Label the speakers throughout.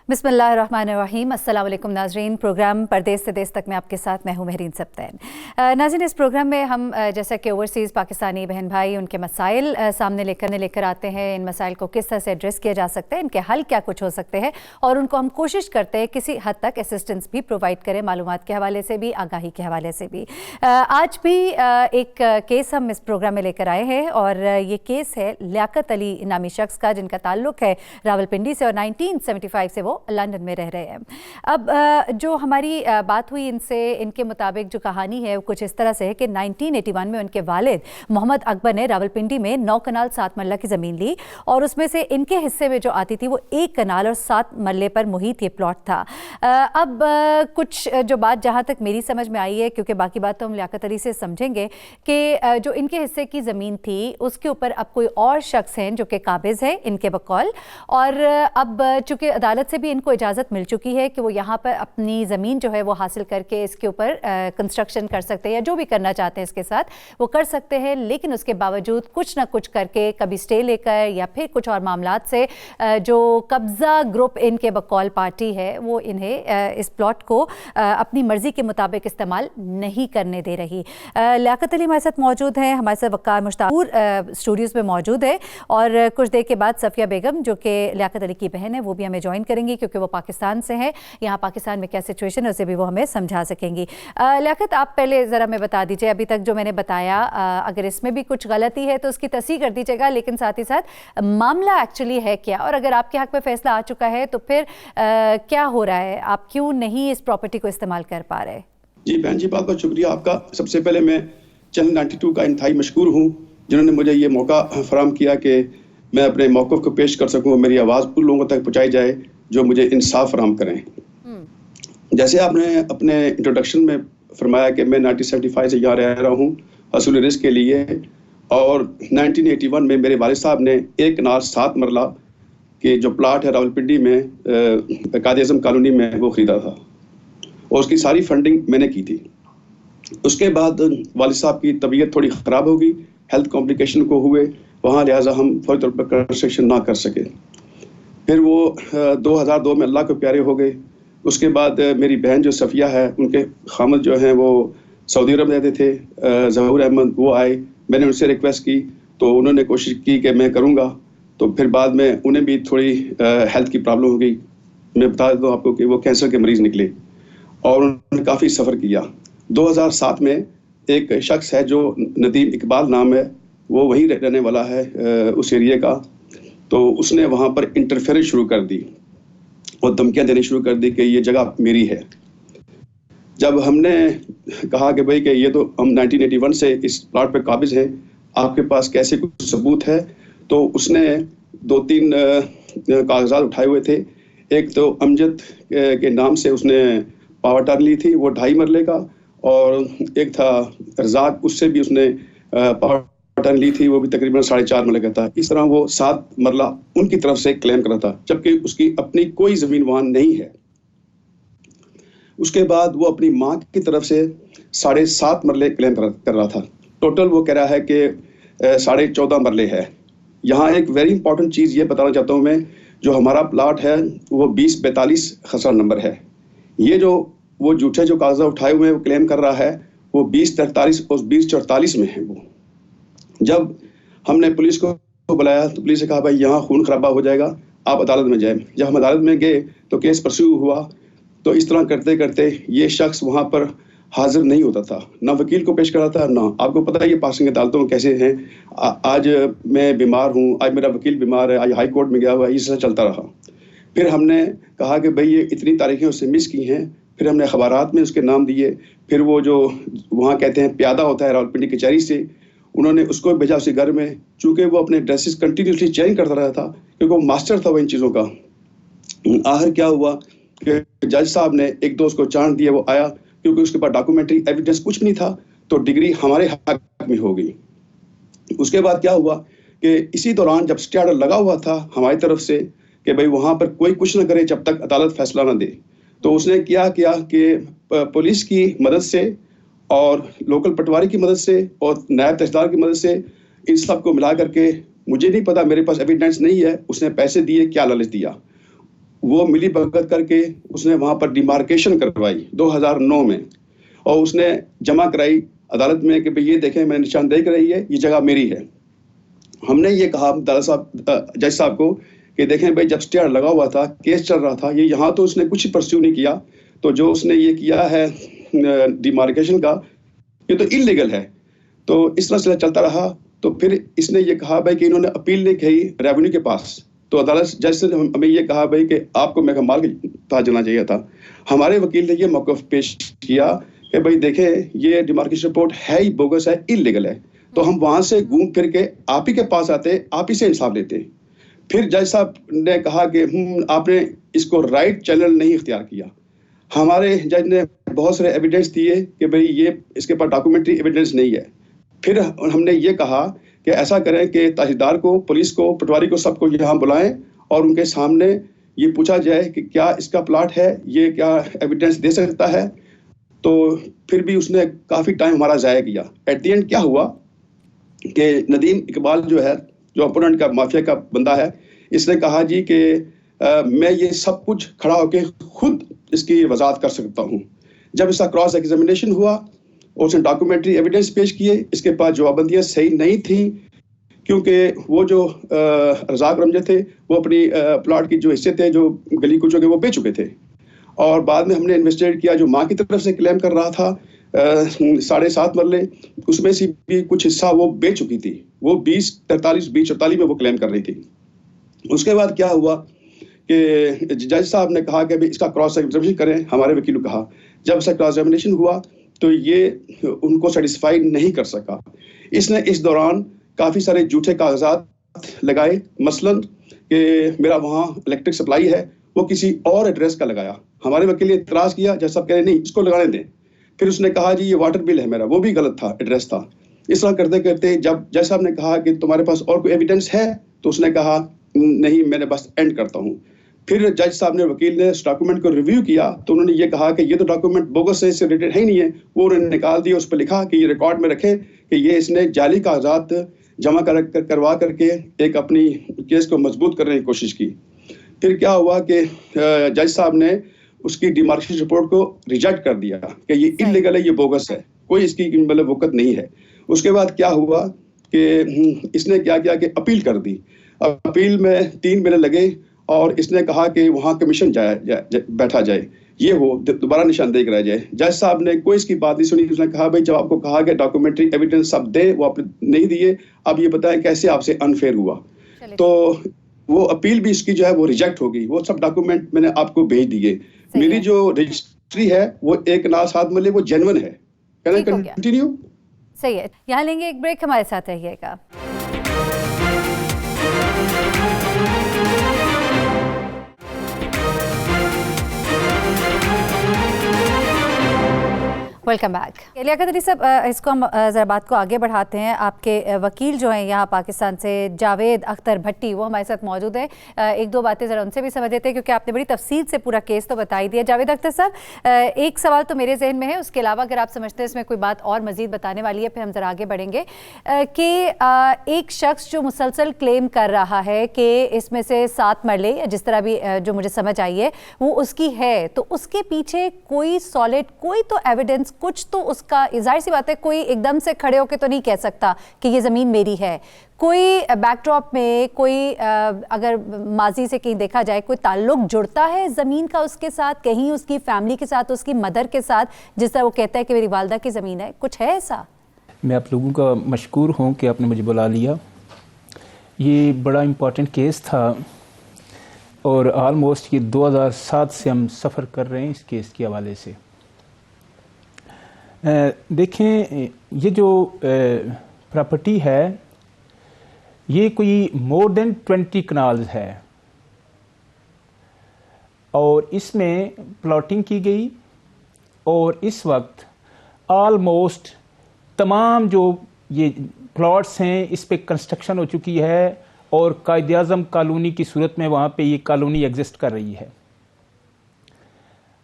Speaker 1: बिस्मिल्लाहिर्रहमानिर्रहीम। अस्सलाम वालेकुम नाज़रीन। प्रोग्राम परदेस से देश तक में आपके साथ मैं हूँ महरीन सब्तैन। नाज़रीन, इस प्रोग्राम में हम जैसा कि ओवरसीज़ पाकिस्तानी बहन भाई उनके मसाइल सामने लेकर आते हैं। इन मसाइल को किस तरह से एड्रेस किया जा सकता है, इनके हल क्या कुछ हो सकते हैं, और उनको हम कोशिश करते हैं किसी हद तक असिस्टेंस भी प्रोवाइड करें, मालूमात के हवाले से भी, आगाही के हवाले से भी। आज भी एक केस हम इस प्रोग्राम में लेकर आए हैं, और ये केस है लियाकत अली नामी शख्स का, जिनका ताल्लुक़ है रावलपिंडी से और 1975 से वो लंदन में रह रहे हैं। अब जो हमारी बात हुई इनसे, इनके मुताबिक जो कहानी है वो कुछ इस तरह से है कि 1981 में उनके वालिद मोहम्मद अकबर ने रावलपिंडी में 9 कनाल 7 मरला की ज़मीन ली, और उसमें से इनके हिस्से में जो आती थी वो 1 कनाल और 7 मरले पर मुहित ये प्लॉट था। अब कुछ जो बात जहाँ तक मेरी समझ में आई है, क्योंकि बाकी बात तो हम लियाकत अली से समझेंगे, कि जो इनके हिस्से की ज़मीन थी उसके ऊपर अब कोई और शख्स हैं जो कि काबिज़ है इनके बकौल, और अब चूँकि अदालत से भी इनको इजाज़त मिल चुकी है कि वो यहाँ पर अपनी ज़मीन जो है वो हासिल करके इसके ऊपर कंस्ट्रक्शन कर सकते हैं, या जो भी करना चाहते हैं इसके साथ वो कर सकते हैं। लेकिन उसके बावजूद कुछ ना कुछ करके, कभी स्टे लेकर या फिर कुछ और मामलात से, जो कब्ज़ा ग्रुप इनके बकौल पार्टी है वो इन्हें इस प्लॉट को अपनी मर्ज़ी के मुताबिक इस्तेमाल नहीं करने दे रही। लियाकत अली हमारे साथ मौजूद हैं, हमारे साथ वक़ार मुश्ताक़ स्टूडियोज़ में मौजूद है, और कुछ देर के बाद सफ़िया बेगम जो कि लियाकत अली की बहन है वो भी हमें ज्वाइन करेंगी, क्योंकि वो पाकिस्तान से हैं। यहाँ पाकिस्तान में क्या सिचुएशन है उसे भी वो हमें समझा सकेंगी। लियाकत, आप पहले ज़रा हमें बता दीजिए, अभी तक जो मैंने बताया, अगर इसमें भी कुछ गलती है तो उसकी तस्दीक कर दीजिएगा, लेकिन साथ ही साथ मामला एक्चुअली है क्या, और अगर आपके हक़ में फ़ैसला आ चुका है तो फिर क्या हो रहा है, आप क्यों नहीं इस प्रॉपर्टी को इस्तेमाल कर पा रहे?
Speaker 2: जी बहन जी, बहुत बहुत शुक्रिया आपका। सबसे पहले मैं चैनल 92 का इंतहाई मशकूर हूँ, जिन्होंने मुझे ये मौका फराहम किया कि मैं अपने मौक़िफ़ को पेश कर सकूँ, मेरी आवाज़ उन लोगों तक पहुँचाई जाए जो मुझे इंसाफ फराहम करें। जैसे आपने अपने इंट्रोडक्शन में फरमाया कि मैं 1975 से यहाँ रह रहा हूँ हसूल रिज़्क़ के लिए, और 1981 में मेरे वालिद साहब ने 1 कनाल 7 मरला के जो प्लाट है रावलपिंडी में कायद-ए-आज़म कॉलोनी में वो ख़रीदा था, और उसकी सारी फंडिंग मैंने की थी। उसके बाद वालिद साहब की तबीयत थोड़ी ख़राब हो गई, हेल्थ कॉम्प्लिकेशन को हुए वहाँ, लिहाजा हम फौरी तौर पर कंस्ट्रक्शन ना कर सके। फिर वो 2002 में अल्लाह के प्यारे हो गए। उसके बाद मेरी बहन जो सफ़िया है, उनके खामद जो हैं वो सऊदी अरब रहते थे, ज़हूर अहमद, वो आए। मैंने उनसे रिक्वेस्ट की तो उन्होंने कोशिश की कि मैं करूँगा, तो फिर बाद में उन्हें भी थोड़ी हेल्थ की प्रॉब्लम हो गई। मैं बता देता हूँ आपको कि वो कैंसर के मरीज़ निकले, और उन्होंने काफ़ी सफ़र किया। 2007 में एक शख्स है जो नदीम इकबाल नाम है, वो वहीं रहने वाला है उस एरिया का, तो उसने वहाँ पर इंटरफेरेंस शुरू कर दी और धमकियाँ देनी शुरू कर दी कि ये जगह मेरी है। जब हमने कहा कि भाई कि ये तो हम 1981 से इस प्लाट पे काबिज हैं, आपके पास कैसे कुछ सबूत है, तो उसने 2-3 कागजात उठाए हुए थे। एक तो अमजद के नाम से उसने पावर टार ली थी, वो 2.5 मरले का, और एक था रज़ाक, उससे भी उसने पावर टार ली थी, वो भी तकरीबन 4.5 मरले का था। इस तरह वो 7 मरला उनकी तरफ से क्लेम कर रहा था, जबकि उसकी अपनी कोई ज़मीन वहाँ नहीं है। उसके बाद वो अपनी माँ की तरफ से 7.5 मरले क्लेम कर रहा था। टोटल वो कह रहा है कि 14.5 मरले है। यहाँ एक वेरी इंपॉर्टेंट चीज़ ये बताना चाहता हूँ मैं, जो हमारा प्लाट है वो 2042 खसरा नंबर है। ये जो वो झूठे जो कागजात उठाए हुए वो क्लेम कर रहा है, वो 2043 और 2044 में है। वो जब हमने पुलिस को बुलाया तो पुलिस ने कहा भाई यहाँ खून खराबा हो जाएगा, आप अदालत में जाएं। जब हम अदालत में गए तो केस परस्यू हुआ, तो इस तरह करते करते ये शख्स वहाँ पर हाजिर नहीं होता था, ना वकील को पेश करा था, ना, आपको पता है ये पासिंग अदालतों में कैसे हैं। आज मैं बीमार हूँ, आज मेरा वकील बीमार है, आज हाई कोर्ट में गया हुआ है, इस तरह चलता रहा। फिर हमने कहा कि भाई ये इतनी तारीखें उससे मिस की हैं, फिर हमने अखबारात में उसके नाम दिए। फिर वो जो वहाँ कहते हैं प्यादा होता है रावलपिंडी कचहरी से, उन्होंने उसको भेजा उसी घर में, चूँकि वो अपने ड्रेसेस कंटिन्यूसली चेंज करता रहा था, क्योंकि वो मास्टर था वो इन चीज़ों का। आखिर क्या हुआ कि जज साहब ने 1-2 उसको चांस दिए, वो आया, क्योंकि उसके पास डॉक्यूमेंट्री एविडेंस कुछ भी नहीं था, तो डिग्री हमारे हक में हो गई। उसके बाद क्या हुआ कि इसी दौरान जब स्टे ऑर्डर लगा हुआ था हमारी तरफ से कि भाई वहाँ पर कोई कुछ ना करे जब तक अदालत फैसला ना दे, तो उसने क्या किया कि पुलिस की मदद से और लोकल पटवारी की मदद से और नायब तहसीलदार की मदद से इन सब को मिला करके, मुझे नहीं पता, मेरे पास एविडेंस नहीं है, उसने पैसे दिए, क्या लालच दिया। वो मिली भगत करके उसने वहां पर डिमार्केशन करवाई 2009 में, और उसने जमा कराई अदालत में कि भाई ये देखें, मैंने निशानदेही कराई है, ये जगह मेरी है। हमने ये कहा जज साहब को कि देखें भाई, जब स्टे लगा हुआ था, केस चल रहा था, ये यहाँ तो उसने कुछ परस्यू नहीं किया, तो जो उसने ये किया है डिमार्केशन का, ये तो इलीगल है। तो इस तरह से चलता रहा। तो फिर इसने ये कहा भाई कि इन्होंने अपील नहीं की रेवेन्यू के पास, तो अदालत जज ने हमें ये कहा भाई कि आपको महकमा माल के पास जाना चाहिए था। हमारे वकील ने ये मौक़िफ़ पेश किया कि भाई देखें, ये डिमार्केशन रिपोर्ट है ही बोगस है, इलीगल है, तो हम वहां से घूम फिर के आप ही के पास आते, आप ही से इंसाफ लेते। फिर जज साहब ने कहा कि आपने इसको राइट चैनल नहीं इख्तियार किया। हमारे जज ने बहुत सारे एविडेंस दिए कि भाई ये इसके पास डॉक्यूमेंट्री एविडेंस नहीं है। फिर हमने ये कहा कि ऐसा करें कि तहसीलदार को, पुलिस को, पटवारी को, सबको यहाँ बुलाएं और उनके सामने ये पूछा जाए कि क्या इसका प्लाट है, ये क्या एविडेंस दे सकता है। तो फिर भी उसने काफ़ी टाइम हमारा ज़ाया किया। एट दी एंड क्या हुआ कि नदीम इकबाल जो है, जो अपोनेंट का माफिया का बंदा है, इसने कहा जी कि मैं ये सब कुछ खड़ा होकर खुद इसकी वजाहत कर सकता हूँ। जब इसका क्रॉस एग्जामिनेशन हुआ और उसने डॉक्यूमेंट्री एविडेंस पेश किए, इसके पास जवाबबंदियाँ सही नहीं थी, क्योंकि वो जो रज़ाक रमजे थे वो अपनी प्लाट की जो हिस्से थे, जो गली कुचों के, वो बेच चुके थे। और बाद में हमने इन्वेस्टिगेट किया, जो माँ की तरफ से क्लेम कर रहा था 7.5 मरले, उसमें से भी कुछ हिस्सा वो बेच चुकी थी। वो 2043 में वो क्लेम कर रही थी। उसके बाद क्या हुआ कि जज साहब ने कहा कि अभी इसका क्रॉस एग्जामिनेशन करें। हमारे वकील ने कहा, जब इसका क्रॉस एग्जामिनेशन हुआ तो ये उनको सेटिस्फाई नहीं कर सका। इसने इस दौरान काफ़ी सारे झूठे कागजात लगाए, मसलन कि मेरा वहाँ इलेक्ट्रिक सप्लाई है, वो किसी और एड्रेस का लगाया। हमारे वकील ने इतराज़ किया, जज साहब कह रहे नहीं, इसको लगाने दें। फिर उसने कहा जी ये वाटर बिल है मेरा, वो भी गलत था, एड्रेस था। इस तरह करते करते जब जज साहब ने कहा कि तुम्हारे पास और कोई एविडेंस है, तो उसने कहा नहीं, मैंने बस एंड करता हूँ। फिर जज साहब ने, वकील ने, इस डॉक्यूमेंट को रिव्यू किया, तो उन्होंने ये कहा कि ये तो डॉक्यूमेंट बोगस से, इससे रिलेटेड है ही नहीं है। वो उन्होंने निकाल दिया, उस पर लिखा कि ये रिकॉर्ड में रखे कि ये इसने जाली कागजात जमा करवा करके एक अपनी केस को मजबूत करने की कोशिश की। फिर क्या हुआ कि जज साहब ने उसकी डिमार्केशन रिपोर्ट को रिजेक्ट कर दिया कि ये इलीगल है, ये बोगस है, कोई इसकी मतलब वक़्त नहीं है। उसके बाद क्या हुआ कि इसने क्या किया कि अपील कर दी। अपील में 3 महीने लगे और इसने कहा कि वहाँ कमीशन बैठा जाए, ये हो दोबारा निशानदेही कराया जाए। जज साहब ने कोई इसकी बात नहीं सुनी। उसने कहा भाई, जब आपको कहा कि डॉक्यूमेंट्री एविडेंस सब दे, वो आपने नहीं दिए, अब ये बताएं कैसे आपसे अनफेयर हुआ। तो वो अपील भी इसकी जो है वो रिजेक्ट हो गई। वो सब डॉक्यूमेंट मैंने आपको भेज दिए। मेरी जो रजिस्ट्री है वो 1.7 मरले वो जेन्युइन है। Can I continue?
Speaker 1: सही है, यहाँ लेंगे एक ब्रेक, हमारे साथ रहिएगा। Welcome back. लियाकत अली साहब, इसको हम ज़रा बात को आगे बढ़ाते हैं। आपके वकील जो हैं यहाँ पाकिस्तान से, जावेद अख्तर भट्टी, वो हमारे साथ मौजूद है। एक दो बातें ज़रा उनसे भी समझ लेते हैं, क्योंकि आपने बड़ी तफसील से पूरा केस तो बता ही दिया। जावेद अख्तर साहब, एक सवाल तो मेरे जहन में है, उसके अलावा अगर आप समझते हैं इसमें कोई बात और मज़ीद बताने वाली है, फिर हम ज़रा आगे बढ़ेंगे। कि एक शख्स जो मुसलसल क्लेम कर रहा है कि इसमें से 7 मरले, या जिस तरह भी जो मुझे समझ आई है वो उसकी है, तो उसके पीछे कोई सॉलिड, कोई तो एविडेंस, कुछ तो उसका, जाहिर सी बात है कोई एकदम से खड़े होकर तो नहीं कह सकता कि ये ज़मीन मेरी है। कोई बैकड्रॉप में, कोई अगर माजी से कहीं देखा जाए, कोई ताल्लुक जुड़ता है ज़मीन का उसके साथ, कहीं उसकी फैमिली के साथ, उसकी मदर के साथ, जिस तरह वो कहता है कि मेरी वालदा की ज़मीन है, कुछ है ऐसा?
Speaker 3: मैं आप लोगों का मशकूर हूँ कि आपने मुझे बुला लिया। ये बड़ा इम्पॉर्टेंट केस था और आलमोस्ट ये 2007 से हम सफ़र कर रहे हैं इस केस के हवाले से। देखें, ये जो प्रॉपर्टी है ये कोई मोर देन 20 कनाल्स है और इसमें प्लॉटिंग की गई और इस वक्त आलमोस्ट तमाम जो ये प्लॉट्स हैं इस पे कंस्ट्रक्शन हो चुकी है और कायद-ए-आज़म कॉलोनी की सूरत में वहाँ पे ये कॉलोनी एग्जिस्ट कर रही है।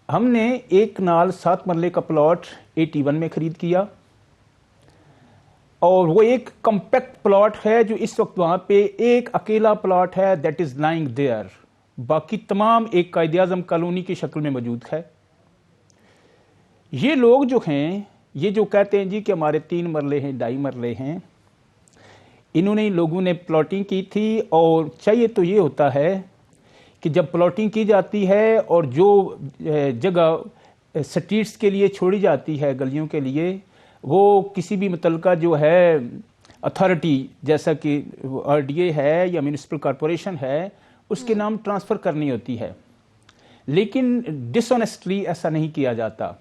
Speaker 3: हमने 1 कनाल 7 मरले का प्लॉट 81 में खरीद किया और वो एक कॉम्पैक्ट प्लॉट है जो इस वक्त वहाँ पे एक अकेला प्लॉट है, दैट इज लाइंग देयर। बाकी तमाम एक कायदे आज़म कॉलोनी की शक्ल में मौजूद है। ये लोग जो हैं, ये जो कहते हैं जी कि हमारे 3 मरले हैं, 2.5 मरले हैं, इन्होंने इन लोगों ने प्लॉटिंग की थी। और चाहिए तो ये होता है कि जब प्लॉटिंग की जाती है और जो जगह स्ट्रीट्स के लिए छोड़ी जाती है, गलियों के लिए, वो किसी भी मुतलका जो है अथॉरिटी, जैसा कि RDA है या म्यूनिसिपल कॉरपोरेशन है, उसके नाम ट्रांसफ़र करनी होती है। लेकिन डिसऑनेस्टली ऐसा नहीं किया जाता।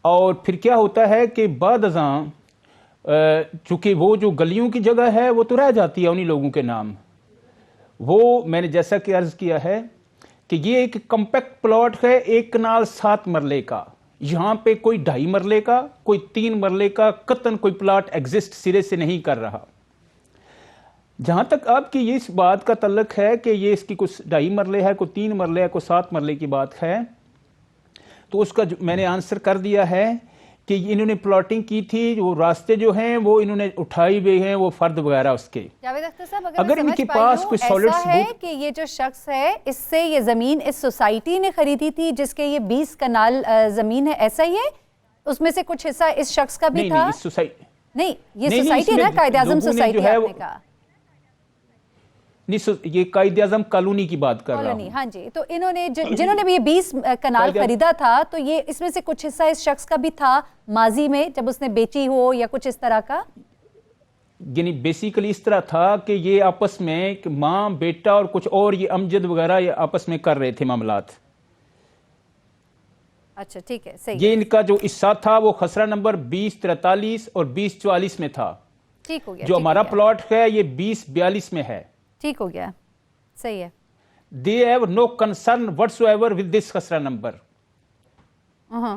Speaker 3: और फिर क्या होता है कि बाद अज़ां चूँकि वो जो गलियों की जगह है वो तो रह जाती है उन्हीं लोगों के नाम। वो मैंने जैसा कि अर्ज़ किया है कि ये एक कम्पैक्ट प्लॉट है, 1 कनाल 7 मरले का। यहाँ पे कोई 2.5 मरले का, कोई 3 मरले का कतन कोई प्लॉट एग्जिस्ट सिरे से नहीं कर रहा। जहां तक आपकी ये इस बात का तल्लक है कि ये इसकी कुछ 2.5 मरले है, कोई 3 मरले है, कोई 7 मरले की बात है, तो उसका मैंने आंसर कर दिया है कि इन्होंने प्लॉटिंग की थी। वो रास्ते जो हैं वो इन्होंने उठाई हुए हैं, वो फर्द वगैरह उसके।
Speaker 1: जावेद अख्तर साहब,
Speaker 3: अगर इनके पास कोई सॉलिड
Speaker 1: है कि ये जो शख्स है, इससे ये जमीन इस सोसाइटी ने खरीदी थी जिसके ये 20 कनाल जमीन है, ऐसा ही है? उसमें से कुछ हिस्सा इस शख्स का भी था?
Speaker 3: नहीं,
Speaker 1: ये सोसाइटी ना कायदे आज़म सोसाइटी आपने कहा।
Speaker 3: नहीं, ये कायदे आज़म कॉलोनी की बात कर रहा हूं।
Speaker 1: हाँ जी। तो इन्होंने जिन्होंने भी ये 20 कनाल खरीदा था, तो ये इसमें से कुछ हिस्सा इस शख्स का भी था माजी में जब उसने बेची हो, या कुछ इस तरह का?
Speaker 3: यानी बेसिकली इस तरह था कि ये आपस में कि माँ बेटा और कुछ और ये अमजद वगैरह ये आपस में कर रहे थे मामलात।
Speaker 1: अच्छा, ठीक है, सही।
Speaker 3: ये इनका जो हिस्सा था वो खसरा नंबर 2043 और 2044 में था।
Speaker 1: ठीक हो गया।
Speaker 3: जो हमारा प्लॉट है ये 2042 में है।
Speaker 1: ठीक हो गया, सही है।
Speaker 3: They have no concern whatsoever with this खसरा नंबर।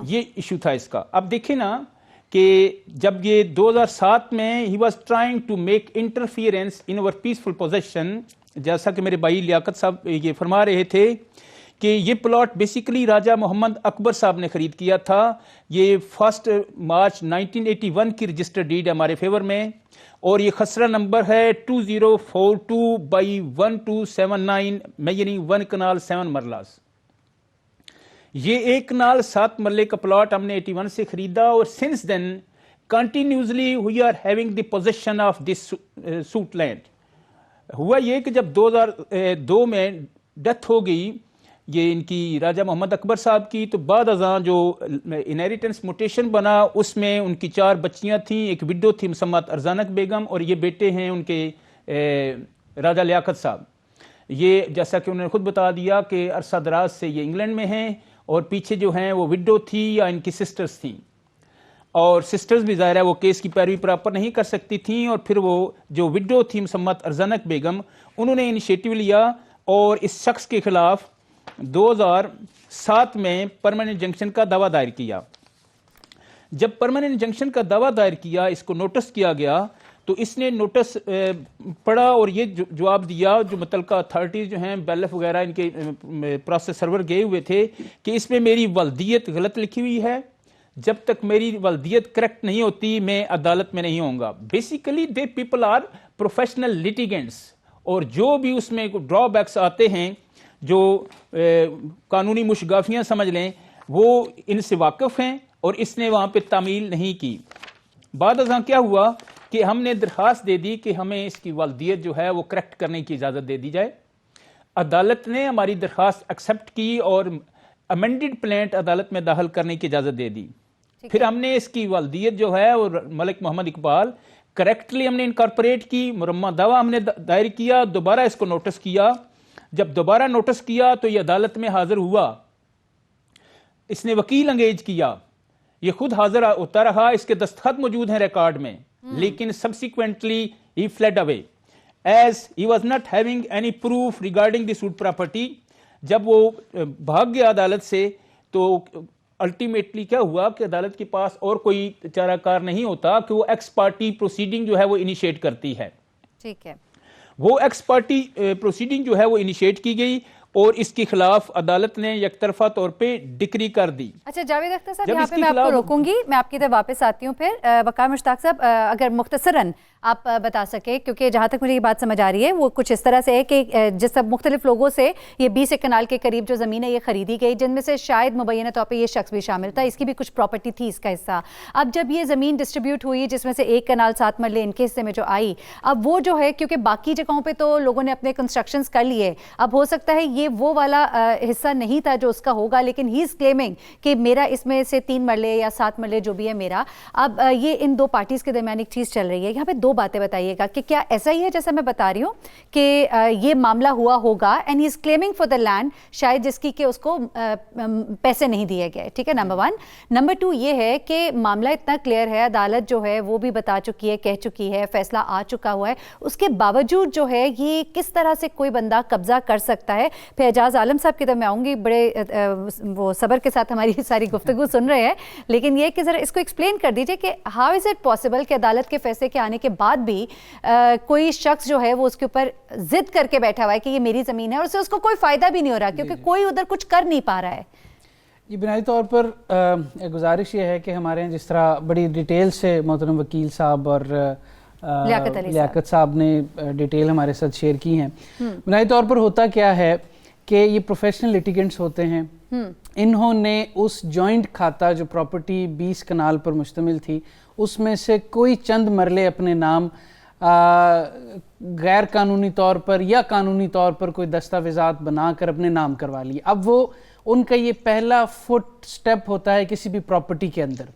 Speaker 3: ये इशू था इसका। अब देखिए ना कि जब ये 2007 में he was trying to make interference in our peaceful possession, जैसा कि मेरे भाई लियाकत साहब ये फरमा रहे थे कि ये प्लॉट बेसिकली राजा मोहम्मद अकबर साहब ने खरीद किया था। ये 1 मार्च 1981 की रजिस्टर्ड डीड है हमारे फेवर में, और ये खसरा नंबर है 2042/1279 में, यानी 1 कनाल 7 मरलास। ये 1 कनाल 7 मरले का प्लॉट हमने 81 से खरीदा, और since then continuously we are having the position of this suit land. हुआ ये कि जब 2002 में डेथ हो गई ये इनकी राजा मोहम्मद अकबर साहब की, तो बाद अज़ां जो इनहेरिटेंस म्यूटेशन बना उसमें उनकी 4 बच्चियां थीं। एक विडो थी मुसम्मत अरजानक बेगम, और ये बेटे हैं उनके राजा लियाकत साहब। ये जैसा कि उन्होंने खुद बता दिया कि अरसा दराज से ये इंग्लैंड में हैं, और पीछे जो हैं वो विडो थी या इनकी सिस्टर्स थी, और सिस्टर्स भी ज़ाहिर है वो केस की पैरवी प्रॉपर नहीं कर सकती थी। और फिर वो जो विडो थी मुसम्मत अरजानक बेगम, उन्होंने इनिशिएटिव लिया और इस शख्स के खिलाफ 2007 में परमानेंट इंजंक्शन का दावा दायर किया। जब परमानेंट इंजंक्शन का दावा दायर किया, इसको नोटिस किया गया, तो इसने नोटिस पढ़ा और ये जवाब दिया, जो मुतलका अथॉरिटीज जो हैं बैलफ वगैरह इनके प्रोसेस सर्वर गए हुए थे, कि इसमें मेरी वल्दियत गलत लिखी हुई है, जब तक मेरी वल्दियत करेक्ट नहीं होती मैं अदालत में नहीं होऊंगा। Basically they people are professional litigants, और जो भी उसमें ड्रॉबैक्स आते हैं, जो कानूनी मुशगाफियां समझ लें, वो इनसे वाकिफ हैं, और इसने वहां पे तामील नहीं की। बाद अज़ां क्या हुआ कि हमने दरखास्त दे दी कि हमें इसकी वालदियत जो है वो करेक्ट करने की इजाज़त दे दी जाए। अदालत ने हमारी दरखास्त एक्सेप्ट की और अमेंडेड प्लेंट अदालत में दाखिल करने की इजाज़त दे दी। फिर हमने इसकी वालदियत जो है वो मलिक मोहम्मद इकबाल करेक्टली हमने इनकॉर्पोरेट की, मुरम्मा दावा हमने दायर किया, दोबारा इसको नोटिस किया। जब दोबारा नोटिस किया तो ये अदालत में हाजिर हुआ, इसने वकील अंगेज किया, ये खुद हाजिर होता रहा, इसके दस्तखत मौजूद हैं रिकॉर्ड में, लेकिन subsequently he fled away as he was not having any proof regarding the suit property. जब वो भाग गया अदालत से, तो अल्टीमेटली क्या हुआ कि अदालत के पास और कोई चाराकार नहीं होता कि वो एक्स पार्टी प्रोसीडिंग जो है वो इनिशिएट करती है। ठीक है, वो एक्स पार्टी प्रोसीडिंग जो है वो इनिशिएट की गई और इसके खिलाफ अदालत ने एकतरफा तौर पे डिक्री कर दी। अच्छा जावेद अख्तर साहब, यहाँ पे मैं आपको रोकूंगी, मैं आपकी तरफ वापस आती हूँ। फिर वकार मुश्ताक साहब, अगर मुख्तसरन
Speaker 1: आप बता सके, क्योंकि जहाँ तक मुझे ये बात समझ आ रही है वो कुछ इस तरह से है कि जिस सब मुख्तलिफ लोगों से ये 20 कनाल के करीब जो ज़मीन है ये खरीदी गई, जिनमें से शायद मुबैना तौर पे ये शख्स भी शामिल था, इसकी भी कुछ प्रॉपर्टी थी इसका हिस्सा। अब जब ये ज़मीन डिस्ट्रीब्यूट हुई जिसमें से 1 कनाल 7 मरले इनके हिस्से में जो आई, अब वो जो है क्योंकि बाकी जगहों पर तो लोगों ने अपने कंस्ट्रक्शंस कर लिए, अब हो सकता है ये वो वाला हिस्सा नहीं था जो उसका होगा, लेकिन ही इज़ क्लेमिंग कि मेरा इसमें से 3 मरले या 7 मरले जो भी है मेरा। अब ये इन दो पार्टीज़ के दरमियान एक चीज़ चल रही है। यहाँ पे दो बातें बताइएगा कि क्या ऐसा ही है जैसा मैं बता रही हूँ कि ये मामला हुआ होगा and he is claiming for the land, शायद जिसकी कि उसको पैसे नहीं दिए गए, ठीक है, नंबर 1। नंबर 2 ये है कि मामला इतना क्लियर है, अदालत जो है वो भी बता चुकी है, कह चुकी है, फैसला आ चुका हुआ है, उसके बावजूद जो है ये किस तरह से कोई बंदा कब्जा कर सकता है। फिर एजाज आलम साहब की तरफ मैं आऊँगी, बड़े वो सब्र के साथ हमारी सारी गुफ्तगू सुन रहे हैं, लेकिन ये कि ज़रा इसको एक्सप्लेन कर दीजिए कि हाउ इज़ इट पॉसिबल कि अदालत के फैसले के आने के बाद भी कोई शख्स जो है वो उसके ऊपर जिद करके बैठा हुआ है कि ये मेरी ज़मीन है और उससे उसको कोई फ़ायदा भी नहीं हो रहा क्योंकि कोई उधर कुछ कर नहीं पा रहा है।
Speaker 4: ये बुनियादी तौर पर गुजारिश ये है कि हमारे यहाँ जिस तरह बड़ी डिटेल से मोहतरम वकील साहब और लियाकत साहब ने डिटेल हमारे साथ शेयर की हैं, बुनियादी तौर पर होता क्या है कि ये प्रोफेशनल लिटिगेंट्स होते हैं, इन्होंने उस जॉइंट खाता जो प्रॉपर्टी 20 कनाल पर मुश्तमिल थी उसमें से कोई चंद मरले अपने नाम गैर कानूनी तौर पर या कानूनी तौर पर कोई दस्तावेज़ात बनाकर अपने नाम करवा लिए। अब वो उनका ये पहला फुट स्टेप होता है किसी भी प्रॉपर्टी के अंदर।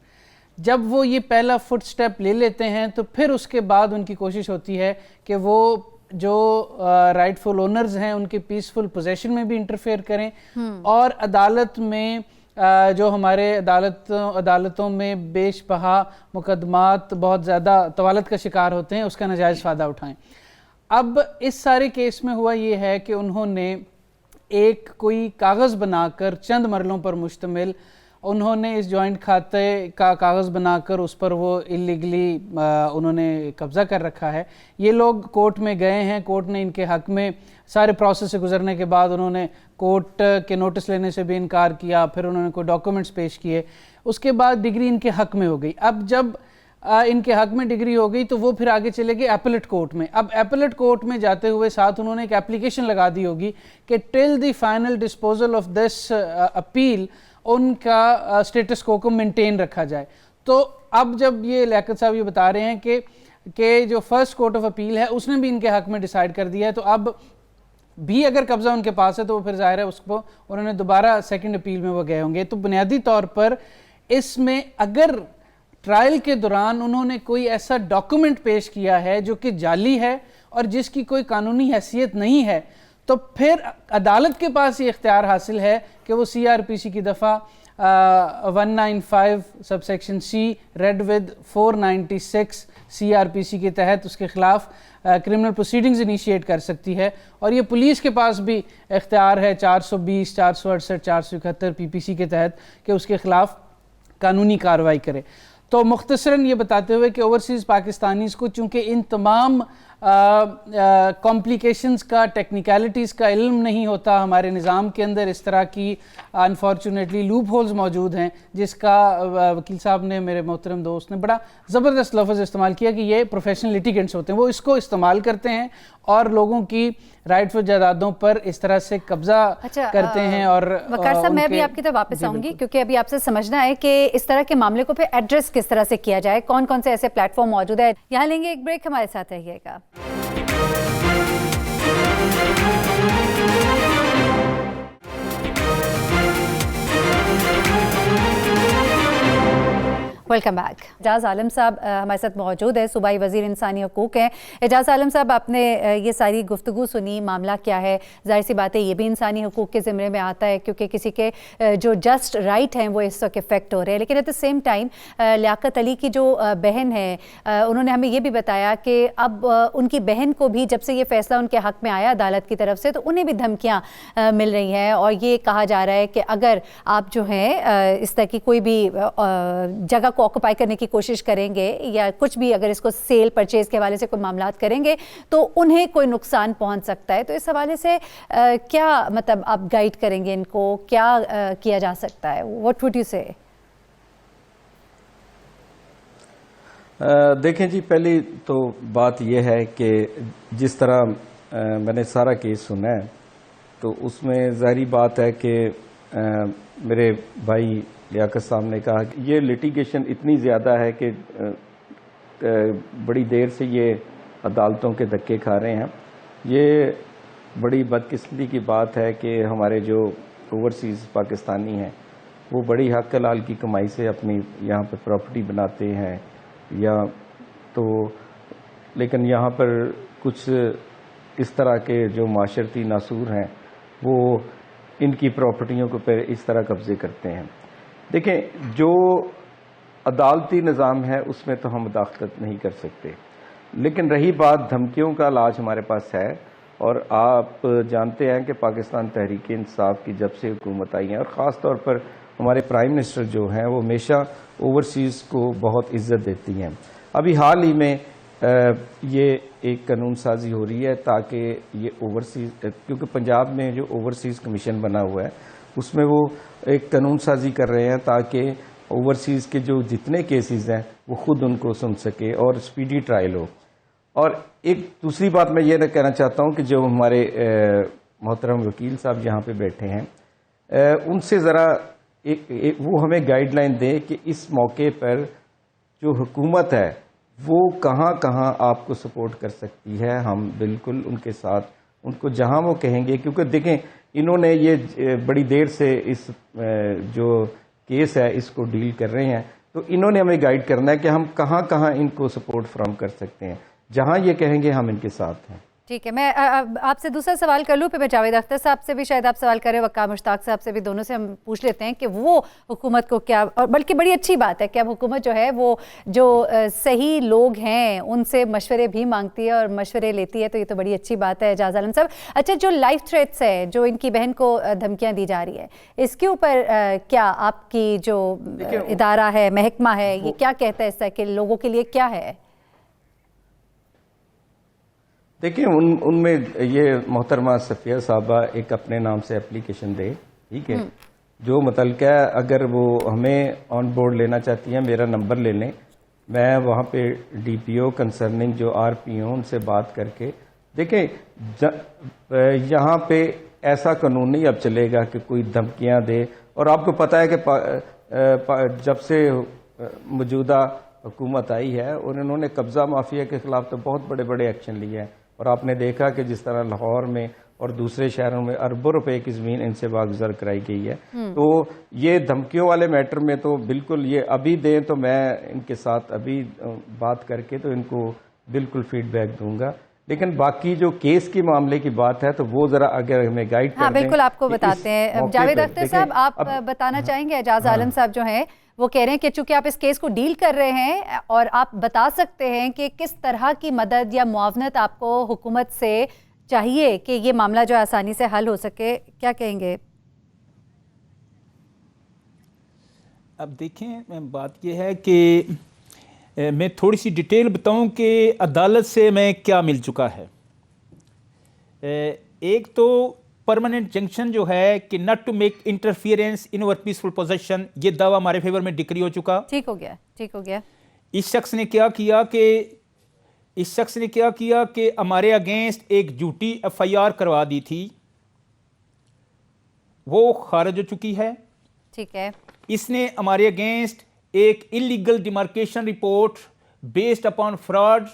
Speaker 4: जब वो ये पहला फुट स्टेप ले लेते हैं तो फिर उसके बाद उनकी कोशिश होती है कि वो जो राइटफुल ओनर्स हैं उनके पीसफुल पोजेशन में भी इंटरफेयर करें और अदालत में जो हमारे अदालतों में बेशबहा मुकदमात बहुत ज़्यादा तवालत का शिकार होते हैं उसका नाजायज़ फ़ायदा उठाएं। अब इस सारे केस में हुआ ये है कि उन्होंने एक कोई कागज़ बनाकर चंद मरलों पर मुश्तमिल उन्होंने इस जॉइंट खाते का कागज़ बनाकर उस पर वो इलीगली उन्होंने कब्ज़ा कर रखा है। ये लोग कोर्ट में गए हैं, कोर्ट ने इनके हक़ में सारे प्रोसेस से गुजरने के बाद उन्होंने कोर्ट के नोटिस लेने से भी इनकार किया, फिर उन्होंने कोई डॉक्यूमेंट्स पेश किए, उसके बाद डिग्री इनके हक़ में हो गई। अब जब इनके हक़ में डिग्री हो गई तो वो फिर आगे चले गए एपलेट कोर्ट में। अब एपलेट कोर्ट में जाते हुए साथ उन्होंने एक एप्लीकेशन लगा दी होगी कि till the final disposal of this appeal उनका स्टेटस को मेंटेन रखा जाए। तो अब जब ये लियाकत साहब ये बता रहे हैं कि जो फर्स्ट कोर्ट ऑफ अपील है उसने भी इनके हक़ में डिसाइड कर दिया है, तो अब भी अगर कब्ज़ा उनके पास है तो वो फिर ज़ाहिर है उसको उन्होंने दोबारा सेकंड अपील में वो गए होंगे। तो बुनियादी तौर पर इसमें अगर ट्रायल के दौरान उन्होंने कोई ऐसा डॉक्यूमेंट पेश किया है जो कि जाली है और जिसकी कोई कानूनी हैसियत नहीं है, तो फिर अदालत के पास ये इख्तियार हासिल है कि वो CRPC की दफ़ा 195 subsection C read with 496 CRPC के तहत उसके ख़िलाफ़ क्रिमिनल प्रोसीडिंग्स इनिशिएट कर सकती है। और ये पुलिस के पास भी इख्तियार है 420, 468, 471 PPC के तहत कि उसके ख़िलाफ़ कानूनी कार्रवाई करे। तो मुख्तसरन ये बताते हुए कि ओवरसीज़ पाकिस्तानीज़ को चूँकि इन तमाम कॉम्प्लिकेशंस का, टेक्निकलिटीज़ का इल्म नहीं होता, हमारे निज़ाम के अंदर इस तरह की अनफॉर्चुनेटली लूप होल्स मौजूद हैं जिसका वकील साहब ने, मेरे मोहतरम दोस्त ने बड़ा ज़बरदस्त लफ्ज़ इस्तेमाल किया कि ये प्रोफेशनल लिटिगेंट्स होते हैं, वो इसको इस्तेमाल करते हैं और लोगों की राइटफुल जायदादों पर इस तरह से कब्जा करते हैं। और
Speaker 1: वकार साहब मैं भी आपकी तरफ वापस आऊँगी क्योंकि अभी आपसे समझना है कि इस तरह के मामले को फिर एड्रेस किस तरह से किया जाए, कौन कौन से ऐसे प्लेटफॉर्म मौजूद है। यहाँ लेंगे एक ब्रेक, हमारे साथ रहिएगा। Welcome back. एजाज आलम साहब हमारे साथ मौजूद है, सूबाई वज़ीर इंसानी हकूक़ हैं। एजाज आलम साहब, आपने ये सारी गुफ्तगू सुनी, मामला क्या है, ज़ाहिर सी बात है ये भी इंसानी हकूक़ के ज़िम्मे में आता है क्योंकि किसी के जो जस्ट राइट हैं वो इस वक्त इफ़ेक्ट हो रहे हैं। लेकिन at the same time Liaqat Ali की जो बहन है उन्होंने हमें ये भी बताया कि अब उनकी बहन को भी जब से ये फ़ैसला उनके हक़ में आया अदालत की तरफ से तो उन्हें भी धमकियाँ मिल रही हैं और ये कहा जा रहा है कि अगर आप जो है इस तरह की कोई भी जगह को ऑक्यूपाई करने की कोशिश करेंगे या कुछ भी अगर इसको सेल परचेज के हवाले से कोई मामलात करेंगे तो उन्हें कोई नुकसान पहुंच सकता है। तो इस हवाले से क्या मतलब आप गाइड करेंगे इनको, क्या किया जा सकता है? व्हाट वुड यू से?
Speaker 5: देखें जी, पहली तो बात यह है कि जिस तरह मैंने सारा केस सुना है तो उसमें ज़ाहिरी बात है कि मेरे भाई लियाकत साहब ने कहा कि ये लिटिगेशन इतनी ज़्यादा है कि बड़ी देर से ये अदालतों के धक्के खा रहे हैं। ये बड़ी बदकिस्मती की बात है कि हमारे जो ओवरसीज़ पाकिस्तानी हैं वो बड़ी हक हलाल की कमाई से अपनी यहाँ पर प्रॉपर्टी बनाते हैं या तो, लेकिन यहाँ पर कुछ इस तरह के जो माशरती नासूर हैं वो इनकी प्रॉपर्टियों को पर इस तरह कब्जे करते हैं। देखें, जो अदालती निज़ाम है उसमें तो हम मुदाखलत नहीं कर सकते, लेकिन रही बात धमकियों का इलाज हमारे पास है। और आप जानते हैं कि पाकिस्तान तहरीक इंसाफ की जब से हुकूमत आई है और ख़ास तौर पर हमारे प्राइम मिनिस्टर जो हैं वो हमेशा ओवरसीज़ को बहुत इज्जत देती हैं। अभी हाल ही में ये एक कानून साजी हो रही है ताकि ये ओवरसीज़, क्योंकि पंजाब में जो ओवरसीज़ कमीशन बना हुआ है उसमें वो एक कानून साजी कर रहे हैं ताकि ओवरसीज़ के जो जितने केसेस हैं वो खुद उनको सुन सके और स्पीडी ट्रायल हो। और एक दूसरी बात मैं ये कहना चाहता हूँ कि जो हमारे मोहतरम वकील साहब यहाँ पे बैठे हैं उनसे ज़रा वो हमें गाइडलाइन दें कि इस मौके पर जो हुकूमत है वो कहाँ कहाँ आपको सपोर्ट कर सकती है। हम बिल्कुल उनके साथ, उनको जहाँ वो कहेंगे, क्योंकि देखें इन्होंने ये बड़ी देर से इस जो केस है इसको डील कर रहे हैं, तो इन्होंने हमें गाइड करना है कि हम कहाँ कहाँ इनको सपोर्ट फ्राहम कर सकते हैं। जहाँ ये कहेंगे हम इनके साथ हैं।
Speaker 1: ठीक है, मैं आपसे दूसरा सवाल कर लूँ, फिर मैं जावेद अख्तर साहब से भी शायद आप सवाल करें, वक्का मुश्ताक साहब से भी, दोनों से हम पूछ लेते हैं कि वो हुकूमत को क्या, और बल्कि बड़ी अच्छी बात है कि अब हुकूमत जो है वो जो सही लोग हैं उनसे मशवरे भी मांगती है और मशवरे लेती है, तो ये तो बड़ी अच्छी बात है। एजाज आलम साहब, अच्छा, जो लाइफ थ्रेट्स है, जो इनकी बहन को धमकियाँ दी जा रही है, इसके ऊपर क्या आपकी जो इदारा है, महकमा है, ये क्या कहता है इससे कि लोगों के लिए क्या है?
Speaker 5: देखिए, उनमें ये मोहतरमा सफिया साहबा एक अपने नाम से एप्लीकेशन दे, ठीक है, जो मुतल्लिका है, अगर वो हमें ऑन बोर्ड लेना चाहती हैं मेरा नंबर ले लें, मैं वहाँ पे डीपीओ कंसर्निंग जो आरपीओ उनसे बात करके देखें। यहाँ पे ऐसा कानून नहीं अब चलेगा कि कोई धमकियाँ दे। और आपको पता है कि जब से मौजूदा हुकूमत आई है और इन्होंने कब्ज़ा माफिया के खिलाफ तो बहुत बड़े बड़े एक्शन लिए हैं, और आपने देखा कि जिस तरह लाहौर में और दूसरे शहरों में अरबों रुपए की ज़मीन इनसे वागुज़र कराई गई है। तो ये धमकियों वाले मैटर में तो बिल्कुल ये अभी दें तो मैं इनके साथ अभी बात करके तो इनको बिल्कुल फीडबैक दूंगा। लेकिन बाकी जो केस के मामले की बात है तो वो जरा अगर हमें गाइड
Speaker 1: हाँ, बिल्कुल आपको बताते हैं। जावेद अख्तर साहब, आप बताना चाहेंगे? एजाज आलम साहब जो हैं वो कह रहे हैं कि चूंकि आप इस केस को डील कर रहे हैं, और आप बता सकते हैं कि किस तरह की मदद या मुआवनत आपको हुकूमत से चाहिए कि ये मामला जो आसानी से हल हो सके, क्या कहेंगे?
Speaker 3: अब देखें, बात ये है कि मैं थोड़ी सी डिटेल बताऊं कि अदालत से मैं क्या मिल चुका है। एक तो परमानेंट जंक्शन जो है कि not to make interference in our peaceful possession, ये दावा हमारे फेवर में डिक्री हो चुका।
Speaker 1: ठीक हो गया, ठीक हो गया।
Speaker 3: इस शख्स ने क्या किया कि हमारे अगेंस्ट एक झूठी एफआईआर करवा दी थी, वो खारिज हो चुकी है।
Speaker 1: ठीक है।
Speaker 3: इसने हमारे अगेंस्ट एक illegal demarcation report based upon fraud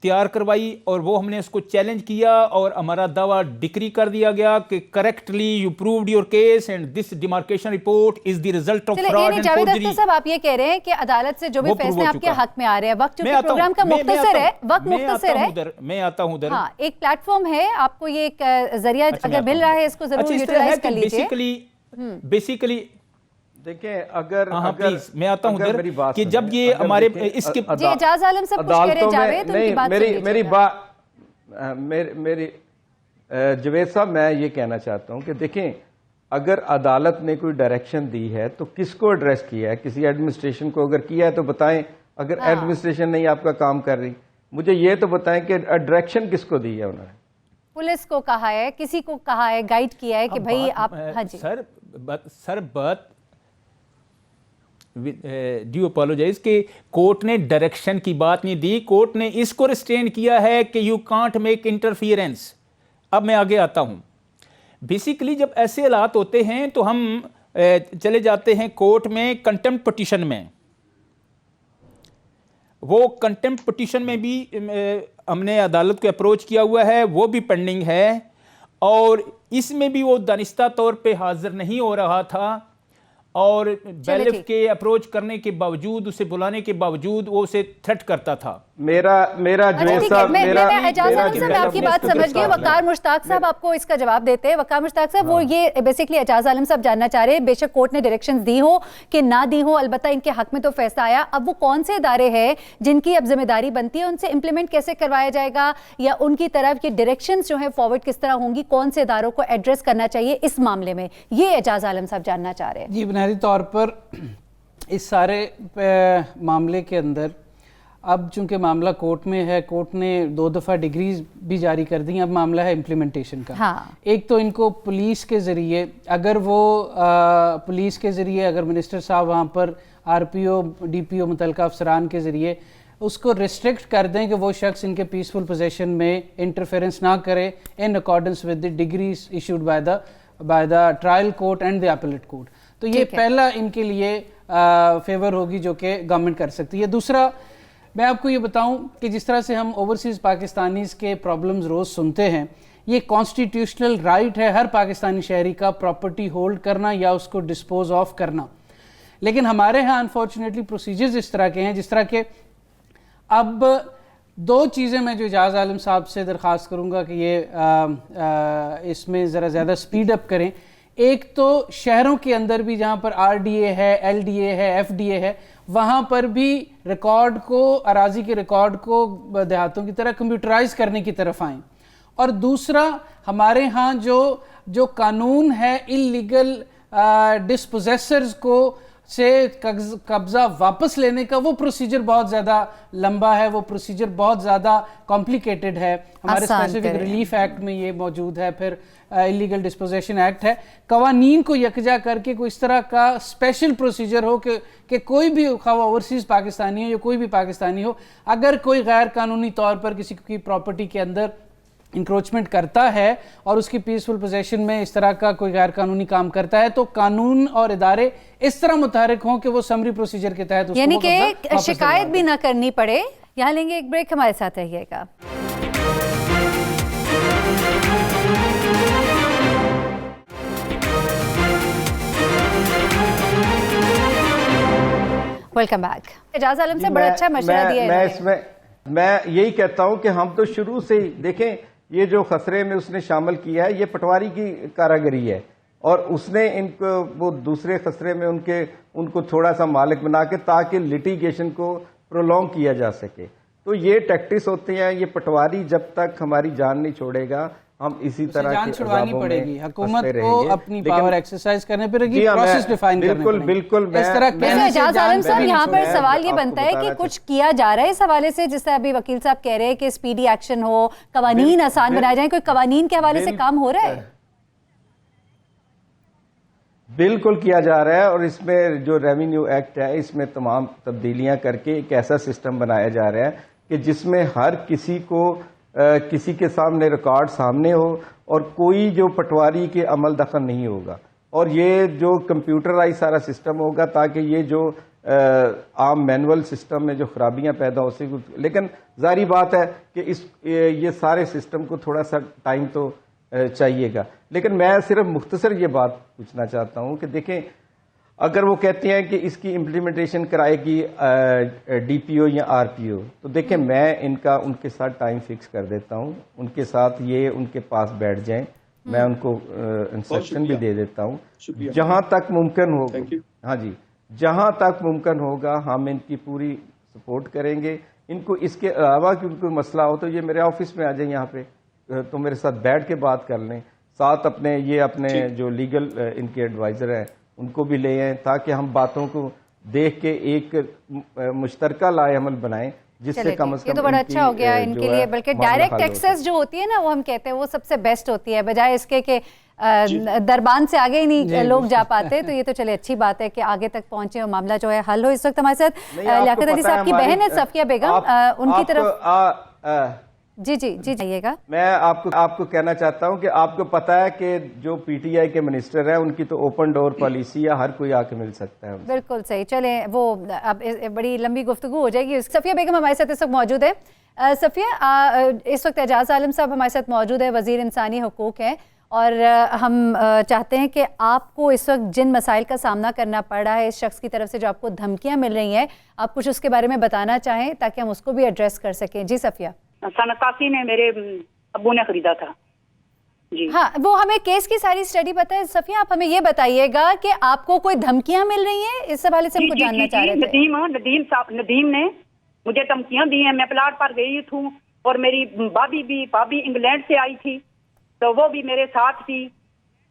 Speaker 3: तैयार करवाई और वो हमने उसको चैलेंज किया और हमारा दावा डिक्री कर दिया गया कि correctly you proved your case and this demarcation report is the result of fraud and
Speaker 1: Javed Akhtar साहब, आप ये कह रहे हैं कि अदालत से जो भी फैसले आपके हक में आ रहे हैं, वक्त चूंकि प्रोग्राम का मुख्तसर है, वक्त मुख्तसर है,
Speaker 3: मैं आता हूं उधर।
Speaker 1: हाँ, एक प्लेटफॉर्म है, आपको ये एक जरिया अगर मिल रहा है इसको जरूर यूटिलाइज कर लीजिए।
Speaker 3: बेसिकली
Speaker 5: देखिए, अगर
Speaker 3: प्लीज मैं आता हूं उधर कि जब ये हमारे इसके
Speaker 1: जी एजाज आलम सब कुछ कह रहे जावेद, उनकी बात
Speaker 5: मेरी जवेद साहब, मैं ये कहना चाहता हूं कि देखें, अगर अदालत ने कोई डायरेक्शन दी है तो किसको एड्रेस किया है? किसी एडमिनिस्ट्रेशन को अगर किया है तो बताएं। अगर एडमिनिस्ट्रेशन नहीं आपका काम कर रही, मुझे ये तो बताएं कि डायरेक्शन किसको दी है? उन्होंने
Speaker 1: पुलिस को कहा है, किसी को कहा है, गाइड किया है कि भाई आप? हाँ जी
Speaker 3: सर, ड्यू अपोलोजाइज कि कोर्ट ने डायरेक्शन की बात नहीं दी, कोर्ट ने इसको रिस्ट्रेन किया है कि यू कांट मेक इंटरफियरेंस। अब मैं आगे आता हूं। बेसिकली जब ऐसे हालात होते हैं तो हम चले जाते हैं कोर्ट में कंटेम्प्ट पिटीशन में। वो कंटेम्प्ट पिटीशन में भी हमने अदालत को अप्रोच किया हुआ है, वो भी पेंडिंग है, और इसमें भी वो दानिस्ता तौर पे हाजिर नहीं हो रहा था, और बैलिफ के अप्रोच करने के बावजूद, उसे बुलाने के बावजूद वो उसे थ्रेट करता था।
Speaker 5: मेरा जुनेद साहब,
Speaker 1: मैं आपकी बात समझ गई। वकार मुश्ताक साहब आपको इसका जवाब देते हैं। वकार मुश्ताक साहब, वो ये बेसिकली एजाज आलम साहब जानना चाह रहे हैं, बेशक कोर्ट ने डायरेक्शंस दी हो कि ना दी हो, अलबत्ता इनके हक में तो फैसला आया। अब वो कौन से इदारे हैं जिनकी अब जिम्मेदारी बनती है, उनसे इंप्लीमेंट कैसे करवाया जाएगा, या उनकी तरफ की डायरेक्शंस जो है फॉरवर्ड किस तरह होंगी, कौन से इदारों को एड्रेस करना चाहिए इस मामले में, ये एजाज आलम साहब जानना चाह रहे हैं।
Speaker 4: जी, बुनियादी तौर पर इस सारे मामले के अंदर अब चूंकि मामला कोर्ट में है, कोर्ट ने 2 दफ़ा डिग्रीज भी जारी कर दी, अब मामला है इम्प्लीमेंटेशन का। हाँ। एक तो इनको पुलिस के ज़रिए, अगर वो पुलिस के ज़रिए, अगर मिनिस्टर साहब वहाँ पर आरपीओ डीपीओ मुतलका अफसरान के ज़रिए उसको रिस्ट्रिक्ट कर दें कि वो शख्स इनके पीसफुल पोजेशन में इंटरफेरेंस ना करे in accordance with the degrees issued by the trial court and the appellate court, तो ये पहला इनके लिए फेवर होगी जो कि गवर्नमेंट कर सकती है। दूसरा, मैं आपको ये बताऊं कि जिस तरह से हम ओवरसीज़ पाकिस्तानीज़ के प्रॉब्लम्स रोज़ सुनते हैं, ये कॉन्स्टिट्यूशनल राइट है हर पाकिस्तानी शहरी का प्रॉपर्टी होल्ड करना या उसको डिस्पोज ऑफ करना, लेकिन हमारे यहाँ अनफॉर्चुनेटली प्रोसीजर्स इस तरह के हैं जिस तरह के, अब 2 चीज़ें मैं जो एजाज आलम साहब से दरख्वास्त करूँगा कि ये इसमें ज़रा ज़्यादा स्पीड अप करें। एक तो शहरों के अंदर भी जहाँ पर आरडीए है, एलडीए है, एफडीए है, वहाँ पर भी रिकॉर्ड को, अराजी के रिकॉर्ड को देहातों की तरह कंप्यूटराइज करने की तरफ आएँ। और दूसरा, हमारे यहाँ जो कानून है इलीगल डिस्पोजेसर्स को से कब्जा वापस लेने का, वो प्रोसीजर बहुत ज़्यादा लंबा है, वो प्रोसीजर बहुत ज़्यादा कॉम्प्लिकेटेड है। हमारे स्पेसिफिक रिलीफ एक्ट में ये मौजूद है, फिर इलीगल डिस्पोजेशन एक्ट है। कवानीन को यकजा करके कोई इस तरह का स्पेशल प्रोसीजर हो कि कोई भी ओवरसीज़ पाकिस्तानी हो या कोई भी पाकिस्तानी हो, अगर कोई गैर कानूनी तौर पर किसी की प्रॉपर्टी के अंदर इंक्रोचमेंट करता है और उसकी पीसफुल पोजेशन में इस तरह का कोई गैर कानूनी काम करता है, तो कानून और इदारे इस तरह मुतहरिक हों कि वो समरी प्रोसीजर के तहत,
Speaker 1: यानी कि शिकायत भी ना करनी पड़े। यहाँ लेंगे एक ब्रेक, हमारे साथ रहिएगा। Welcome back. एजाज आलम से बड़ा अच्छा मशवरा दिया।
Speaker 5: मैं यही कहता हूं कि हम तो शुरू से ही देखें, ये जो खसरे में उसने शामिल किया है, ये पटवारी की कारागरी है, और उसने इनको वो दूसरे खसरे में उनको थोड़ा सा मालिक बना के, ताकि लिटिगेशन को प्रोलॉन्ग किया जा सके। तो ये टैक्टिस होते हैं, ये पटवारी जब तक हमारी जान नहीं छोड़ेगा, हम इसी तरह
Speaker 4: जान छुड़वानी पड़ेगी, हुकूमत को अपनी पावर एक्सरसाइज करने पड़ेगी, प्रोसेस डिफाइन करने पड़ेंगे।
Speaker 5: बिल्कुल
Speaker 1: इस तरह एजाज आलम साहब, यहाँ पर सवाल ये बनता है कि कुछ किया जा रहा है इस हवाले से, जिससे अभी वकील साहब कह रहे हैं कि स्पीडी एक्शन हो, कवानीन आसान बनाए जाए, कोई कवानीन के हवाले से काम हो रहा है?
Speaker 5: बिल्कुल किया जा रहा है, और इसमें जो रेवेन्यू एक्ट है, इसमें तमाम तब्दीलियां करके एक ऐसा सिस्टम बनाया जा रहा है कि जिसमें हर किसी को किसी के सामने रिकॉर्ड सामने हो, और कोई जो पटवारी के अमल दखल नहीं होगा, और ये जो कंप्यूटराइज सारा सिस्टम होगा, ताकि ये जो आम मैनुअल सिस्टम में जो खराबियां पैदा हो सकें। लेकिन जारी बात है कि ये सारे सिस्टम को थोड़ा सा टाइम तो चाहिएगा। लेकिन मैं सिर्फ मुख्तसर ये बात पूछना चाहता हूं कि देखें, अगर वो कहते हैं कि इसकी इम्प्लीमेंटेशन कराएगी डीपीओ या आरपीओ, तो देखें मैं उनके साथ टाइम फिक्स कर देता हूं, उनके साथ ये उनके पास बैठ जाएं, मैं उनको इंस्ट्रक्शन भी दे देता हूं, जहां तक मुमकिन होगा। हाँ जी, जहां तक मुमकिन होगा हम इनकी पूरी सपोर्ट करेंगे। इनको इसके अलावा क्योंकि कोई मसला हो तो ये मेरे ऑफिस में आ जाए, यहाँ पे तो मेरे साथ बैठ के बात कर लें, साथ अपने जो लीगल इनके एडवाइजर हैं उनको भी ले आए, ताकि हम बातों को देख के एक मुश्तरका लाए अमल बनाएं, जिससे कम से कम
Speaker 1: ये तो बड़ा अच्छा हो गया इनके लिए, बल्कि डायरेक्ट एक्सेस जो होती है ना वो हम कहते हैं वो सबसे बेस्ट होती है, बजाय इसके कि दरबान से आगे ही नहीं लोग जा पाते। तो ये तो चले अच्छी बात है कि आगे तक पहुंचे और मामला जो है हल हो। इस वक्त हमारे साथ लियाकत अली साहब की बहन है सफिया बेगम, उनकी तरफ जी जी जी जाइएगा।
Speaker 5: मैं आपको कहना चाहता हूं कि आपको पता है कि जो पीटीआई के मिनिस्टर हैं उनकी तो ओपन डोर पॉलिसी है, हर कोई आके मिल सकता है।
Speaker 1: बिल्कुल सही। चले वो अब बड़ी लंबी गुफ्तगू हो जाएगी। सफिया बेगम हमारे साथ इस वक्त मौजूद है। सफिया, इस वक्त एजाज आलम साहब हमारे साथ मौजूद है, वजीर इंसानी हुकूक हैं, और हम चाहते हैं कि आपको इस वक्त जिन मसाइल का सामना करना पड़ रहा है इस शख्स की तरफ से जो आपको धमकियां मिल रही हैं, आप कुछ उसके बारे में बताना चाहें ताकि हम उसको भी एड्रेस कर सकें। जी सफिया।
Speaker 6: सन 81 में मेरे अब्बू ने खरीदा था जी।
Speaker 1: हाँ, वो हमें केस की सारी स्टडी पता है। सफिया, आप हमें ये बताइएगा कि आपको कोई धमकियां मिल रही हैं, इस हवाले से हमको जानना चाह रहे थे।
Speaker 6: नदीम ने मुझे धमकियां दी हैं। मैं प्लाट पर गई थी और मेरी भाभी इंग्लैंड से आई थी, तो वो भी मेरे साथ थी,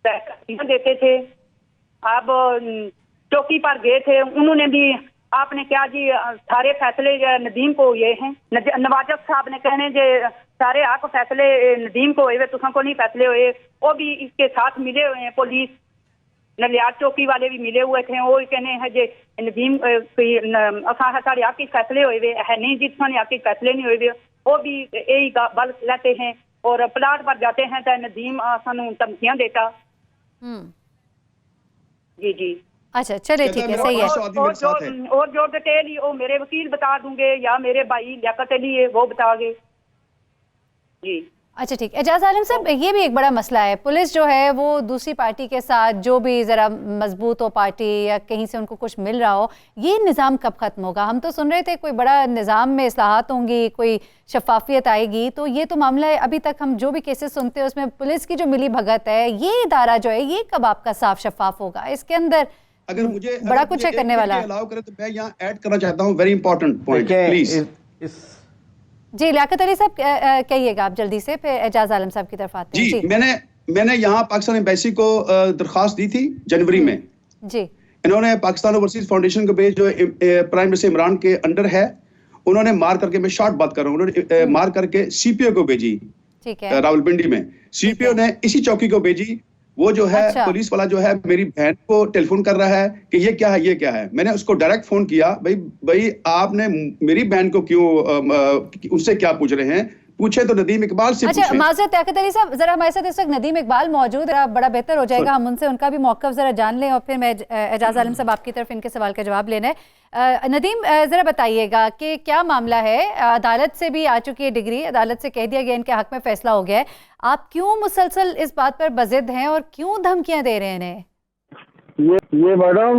Speaker 6: देते थे। अब चौकी पर गए थे, उन्होंने भी आपने क्या जी सारे फैसले नदीम को ये हैं, नवाजब साहब ने कहने जे सारे आप फैसले नदीम को हुए, तुसा को नहीं फैसले हुए। वो भी इसके साथ मिले हुए हैं, पुलिस नलियार चौकी वाले भी मिले हुए थे। वो कहने हैं जे नदीम सारे आपके फैसले हुए है नहीं जी, तुसा ने आपके फैसले नहीं हुए। वो भी यही बल लेते हैं और प्लाट पर जाते हैं तो नदीम सानू धमकियां देता। जी जी।
Speaker 1: अच्छा चले ठीक है, सही है।
Speaker 6: और जो डिटेल ही वो मेरे वकील बता दूंगे या मेरे भाई लियाकत अली है वो बताओगे जी।
Speaker 1: अच्छा ठीक। एजाज आलम साहब, ये भी एक बड़ा मसला है, पुलिस जो है वो दूसरी पार्टी के साथ जो भी ज़रा मजबूत हो पार्टी या कहीं से उनको कुछ मिल रहा हो, ये निज़ाम कब ख़त्म होगा? हम तो सुन रहे थे कोई बड़ा निज़ाम में इस्लाहात होंगी, कोई शफाफियत आएगी, तो ये तो मामला है। अभी तक हम जो भी केसेस सुनते हैं उसमें पुलिस की जो मिली भगत है, ये इदारा जो है ये कब आपका साफ शफाफ होगा? इसके अंदर
Speaker 2: अगर मुझे
Speaker 1: बड़ा कुछ है करने वाला।
Speaker 2: अलाउ करें तो मैं यहाँ ऐड करना चाहता हूँ, वेरी इंपॉर्टेंट पॉइंट प्लीज।
Speaker 1: जी लियाकत अली साहब कहिएगा आप जल्दी से, फिर एजाज आलम साहब की तरफ आते हैं।
Speaker 2: जी, मैंने यहाँ पाकिस्तान एम्बेसी को दरख्वास्त दी थी जनवरी में
Speaker 1: जी।
Speaker 2: इन्होंने पाकिस्तान ओवरसीज फाउंडेशन को भेज जो प्राइम मिनिस्टर इमरान के अंडर है, उन्होंने मार करके, मैं शॉर्ट बात कर रहा हूँ, उन्होंने मार करके सीपीओ को भेजी,
Speaker 1: ठीक है,
Speaker 2: रावलपिंडी में। सीपीओ ने इसी चौकी को भेजी। वो जो है
Speaker 1: अच्छा।
Speaker 2: पुलिस वाला जो है मेरी बहन को टेलीफोन कर रहा है कि ये क्या है, ये क्या है। मैंने उसको डायरेक्ट फोन किया, भाई आपने मेरी बहन को क्यों, उससे क्या पूछ रहे हैं? पूछे तो नदीम इकबाल से
Speaker 1: अच्छा
Speaker 2: पूछें।
Speaker 1: माजरत लियाकत अली साहब, जरा हमारे साथ इस वक्त नदीम इकबाल मौजूद है, बड़ा बेहतर हो जाएगा हम उनसे उनका भी मौक़िफ़ जरा जान लें और फिर मैं एजाज आलम साहब आपकी तरफ इनके सवाल का जवाब लेना है। नदीम जरा बताइएगा कि क्या मामला है? अदालत से भी आ चुकी है डिग्री, अदालत से कह दिया गया इनके हक में फैसला हो गया है, आप क्यों मुसलसल इस बात पर बज़िद हैं और क्यों धमकियां दे रहे हैं इन्हें?
Speaker 7: ये मैडम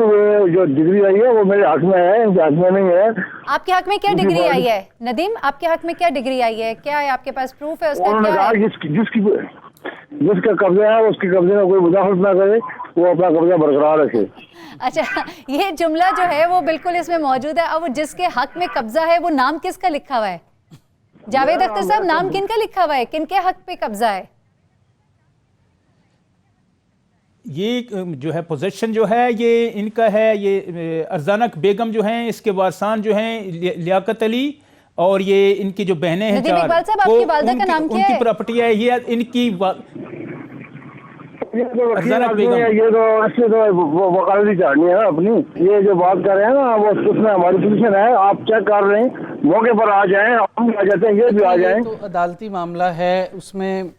Speaker 7: जो डिग्री आई है वो मेरे हक में है, इनके हक में नहीं है।
Speaker 1: आपके हक में क्या डिग्री आई है नदीम? आपके हक में क्या डिग्री आई है? क्या है आपके पास प्रूफ है उसका? क्या है?
Speaker 7: जिसका कब्जा है उसके कब्जे में कोई मुदाखलत ना करे, वो अपना कब्जा बरकरार रखे।
Speaker 1: अच्छा, ये जुमला जो है वो बिल्कुल इसमें मौजूद है। अब जिसके हक में कब्जा है वो नाम किसका लिखा हुआ है? जावेद अख्तर साहब, नाम किनका लिखा हुआ है? किनके हक पे कब्जा है?
Speaker 3: ये जो है पोजेशन जो है ये इनका है, ये अरजाना बेगम जो हैं, इसके वारसान जो हैं लियाकत अली, और ये इनकी जो बहनें हैं
Speaker 1: नदीम इकबाल साहब, आपकी वालिदा का नाम क्या है?
Speaker 3: उनकी प्रॉपर्टी है ये, इनकी अरजाना बेगम।
Speaker 7: ये तो ऐसे तो वकालती चाहनी है ना अपनी। ये जो बात कर रहे हैं ना वो उसमें हमारी पोजीशन है, आप चेक कर रहे हैं, मौके पर आ जाएं, हम भी आ जाते हैं, ये भी आ जाएं।
Speaker 4: तो अदालती मामला है, उसमें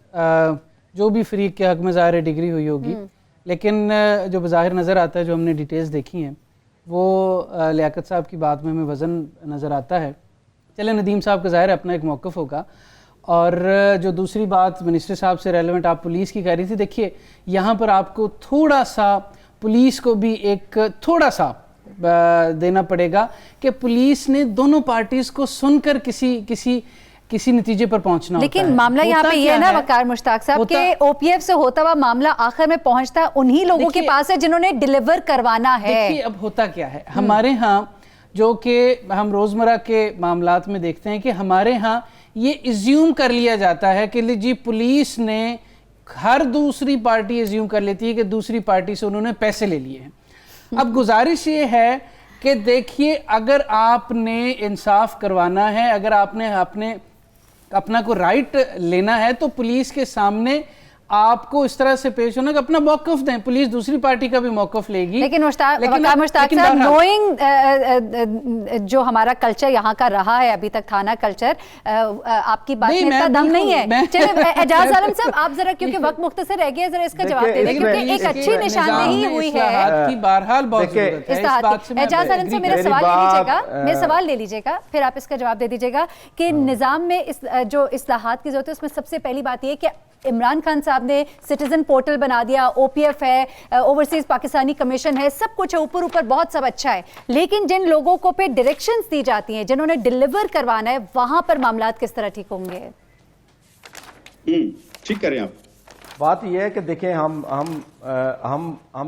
Speaker 4: जो भी फरीक के हक में ज़ाहिर डिग्री हुई होगी, लेकिन जो बज़ाहिर नज़र आता है, जो हमने डिटेल्स देखी हैं, वो लियाकत साहब की बात में हमें वज़न नज़र आता है। चले नदीम साहब का ज़ाहिर अपना एक मौक़िफ़ होगा। और जो दूसरी बात मिनिस्टर साहब से रेलेवेंट आप पुलिस की कह रही थी, देखिए यहाँ पर आपको थोड़ा सा पुलिस को भी एक थोड़ा सा देना पड़ेगा कि पुलिस ने दोनों पार्टीज़ को सुनकर किसी नतीजे पर पहुंचना होता है।
Speaker 1: लेकिन मामला यहाँ पे ये है ना वकार मुश्ताक साहब के ओपीएफ से होता हुआ मामला आखिर में पहुंचता उन्हीं लोगों के पास है जिन्होंने डिलीवर करवाना है।
Speaker 4: देखिए अब होता क्या है हमारे यहाँ, जो कि हम रोजमर्रा के मामलात में देखते हैं कि हमारे यहाँ ये इज्यूम कर लिया जाता है कि जी पुलिस ने, हर दूसरी पार्टी इज्यूम कर लेती है कि दूसरी पार्टी से उन्होंने पैसे ले लिए हैं। अब गुजारिश ये है कि देखिए, अगर आपने इंसाफ करवाना है, अगर आपने अपना को राइट लेना है, तो पुलिस के सामने आपको इस तरह से पेश होना कि अपना मौकफ दें। पुलिस दूसरी पार्टी का भी मौकफ लेगी।
Speaker 1: लेकिन मुश्ताक साहब, नोइंग जो हमारा कल्चर यहाँ का रहा है अभी तक, थाना कल्चर, आपकी बात में इतना दम नहीं है। चलिए एजाज आलम साहब, आप जरा, क्योंकि वक्त मुख्तसर रह गया, जरा इसका जवाब दे दें, क्योंकि एक अच्छी निशानदेही हुई है। एजाज आलम साहब, मेरा सवाल ले लीजिएगा, फिर आप इसका जवाब दे दीजिएगा कि निज़ाम में जो इस्लाहात की जरूरत है, उसमें सबसे पहली बात यह कि इमरान खान साहब ने सिटीजन पोर्टल बना दिया, ओपीएफ है, ओवरसीज पाकिस्तानी कमीशन है, सब कुछ है, ऊपर ऊपर बहुत सब अच्छा है, लेकिन जिन लोगों को पे डायरेक्शंस दी जाती हैं, जिन्होंने डिलीवर करवाना है, वहां पर मामलात किस तरह ठीक होंगे?
Speaker 2: ठीक करें आप।
Speaker 5: बात यह है कि देखें, हम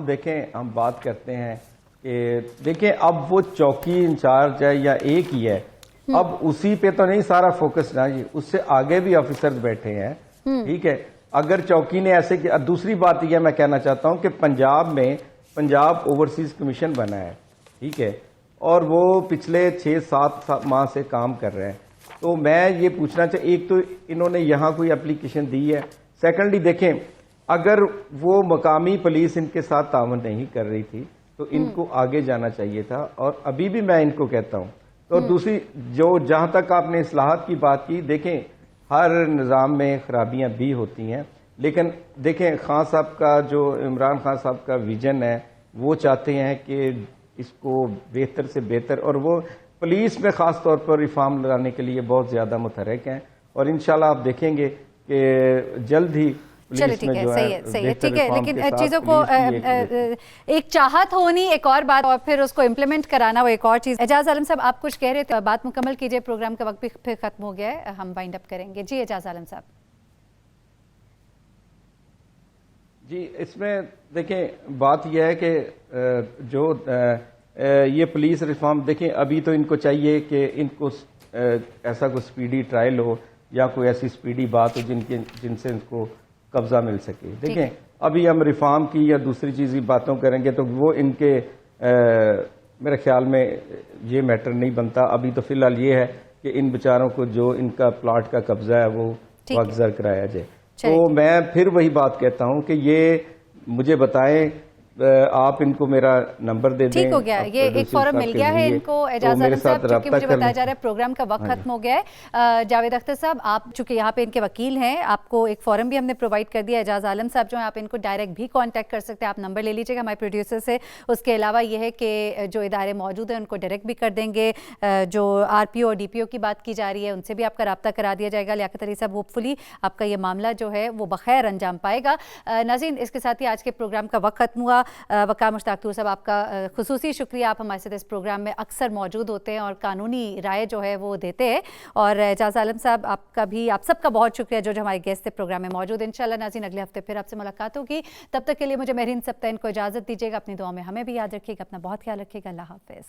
Speaker 5: देखें, हम बात करते हैं कि देखें, अब वो चौकी इंचार्ज है या एक ही है, अब उसी पे तो नहीं सारा फोकस ना, उससे आगे भी ऑफिसर्स बैठे हैं, ठीक है। अगर चौकी ने ऐसे किया, दूसरी बात यह मैं कहना चाहता हूं कि पंजाब में पंजाब ओवरसीज कमीशन बना है, ठीक है, और वो पिछले 6-7 माह से काम कर रहे हैं। तो मैं ये पूछना चाहिए, एक तो इन्होंने यहाँ कोई एप्लीकेशन दी है, सेकेंडली देखें, अगर वो मकामी पुलिस इनके साथ तावन नहीं कर रही थी तो इनको आगे जाना चाहिए था, और अभी भी मैं इनको कहता हूं। तो दूसरी, जो जहां तक आपने इस्लाहात की बात की, देखें हर निज़ाम में खराबियां भी होती हैं, लेकिन देखें खान साहब का जो इमरान खान साहब का विजन है, वो चाहते हैं कि इसको बेहतर से बेहतर, और वो पुलिस में खास तौर पर रिफॉर्म लाने के लिए बहुत ज़्यादा मुतहरक हैं, और इंशाल्लाह आप देखेंगे कि जल्द ही
Speaker 1: चलिए ठीक है, सही है, ठीक है, लेकिन चीज़ों को एक चाहत होनी एक और बात, और फिर उसको इम्प्लीमेंट कराना वो एक और चीज़। एजाज आलम साहब, आप कुछ कह रहे थे, बात मुकम्मल कीजिए, प्रोग्राम का वक्त भी फिर खत्म हो गया है, हम वाइंड अप करेंगे। जी एजाज आलम साहब।
Speaker 5: जी, इसमें देखें, बात यह है कि जो ये पुलिस रिफॉर्म, देखें अभी तो इनको चाहिए कि इनको ऐसा कोई स्पीडी ट्रायल हो या कोई ऐसी स्पीडी बात हो जिनसे इनको कब्जा मिल सके। देखें, अभी हम रिफॉर्म की या दूसरी चीज की बातों करेंगे तो वो इनके मेरे ख्याल में ये मैटर नहीं बनता। अभी तो फिलहाल ये है कि इन बेचारों को जो इनका प्लॉट का कब्जा है वो वागजर कराया जाए। तो मैं फिर वही बात कहता हूं कि ये मुझे बताएं, आप इनको मेरा नंबर दे दें।
Speaker 1: ठीक हो गया, ये एक फॉरम मिल गया है इनको एजाज आलम साहब, क्योंकि मुझे बताया जा रहा है प्रोग्राम का वक्त खत्म हो गया है। जावेद अख्तर साहब, आप चूंकि यहाँ पे इनके वकील हैं, आपको एक फॉरम भी हमने प्रोवाइड कर दिया। एजाज आलम साहब जो है, आप इनको डायरेक्ट भी कांटेक्ट कर सकते हैं, आप नंबर ले लीजिएगा हमारे प्रोड्यूसर से। उसके अलावा ये है कि जो इदारे मौजूद हैं उनको डायरेक्ट भी कर देंगे, जो RPO और DPO की बात की जा रही है उनसे भी आपका रब्ता करा दिया जाएगा। लियाकत अली साहब, होपफुली आपका ये मामला जो है वो बखैर अंजाम पाएगा। नाज़रीन, इसके साथ ही आज के प्रोग्राम का वक्त खत्म हुआ। वक़ार मुश्ताक तूर साहब, आपका खुसूसी शुक्रिया, आप हमारे साथ इस प्रोग्राम में अक्सर मौजूद होते हैं और कानूनी राय जो है वो देते हैं। और एजाज आलम साहब, आपका भी, आप सबका बहुत शुक्रिया जो हमारे गेस्ट थे प्रोग्राम में मौजूद। इंशाल्लाह नाज़रीन, अगले हफ्ते फिर आपसे मुलाकात होगी। तब तक के लिए मुझे महरीन सब्तैन को इजाज़त दीजिएगा। अपनी दुआ में हमें भी याद रखिएगा, अपना बहुत ख्याल रखिएगा। अल्लाह हाफ़िज़।